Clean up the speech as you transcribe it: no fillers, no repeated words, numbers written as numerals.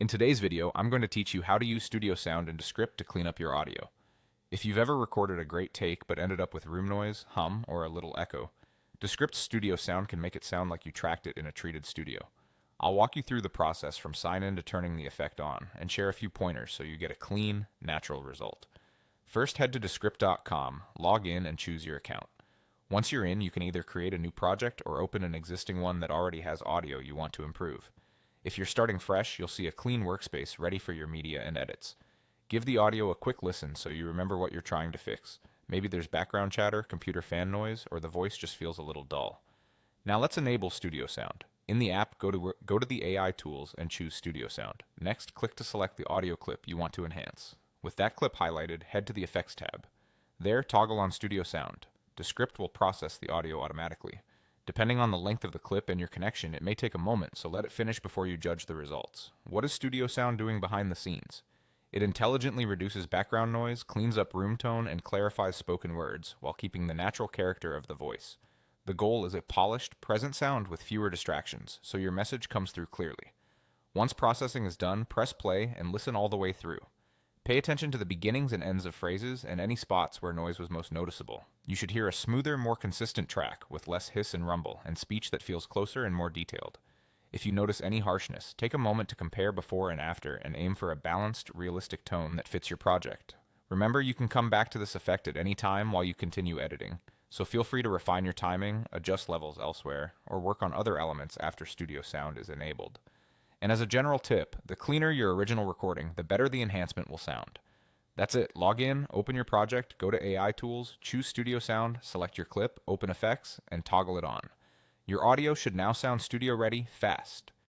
In today's video, I'm going to teach you how to use Studio Sound and Descript to clean up your audio. If you've ever recorded a great take but ended up with room noise, hum, or a little echo, Descript Studio Sound can make it sound like you tracked it in a treated studio. I'll walk you through the process from sign-in to turning the effect on, and share a few pointers so you get a clean, natural result. First, head to Descript.com, log in, and choose your account. Once you're in, you can either create a new project or open an existing one that already has audio you want to improve. If you're starting fresh, you'll see a clean workspace ready for your media and edits. Give the audio a quick listen so you remember what you're trying to fix. Maybe there's background chatter, computer fan noise, or the voice just feels a little dull. Now let's enable Studio Sound. In the app, go to the AI tools and choose Studio Sound. Next, click to select the audio clip you want to enhance. With that clip highlighted, head to the Effects tab. There, toggle on Studio Sound. Descript will process the audio automatically. Depending on the length of the clip and your connection, it may take a moment, so let it finish before you judge the results. What is Studio Sound doing behind the scenes? It intelligently reduces background noise, cleans up room tone, and clarifies spoken words, while keeping the natural character of the voice. The goal is a polished, present sound with fewer distractions, so your message comes through clearly. Once processing is done, press play and listen all the way through. Pay attention to the beginnings and ends of phrases and any spots where noise was most noticeable. You should hear a smoother, more consistent track with less hiss and rumble and speech that feels closer and more detailed. If you notice any harshness, take a moment to compare before and after and aim for a balanced, realistic tone that fits your project. Remember, you can come back to this effect at any time while you continue editing, so feel free to refine your timing, adjust levels elsewhere, or work on other elements after Studio Sound is enabled. And as a general tip, the cleaner your original recording, the better the enhancement will sound. That's it. Log in, open your project, go to AI Tools, choose Studio Sound, select your clip, open effects, and toggle it on. Your audio should now sound studio ready fast.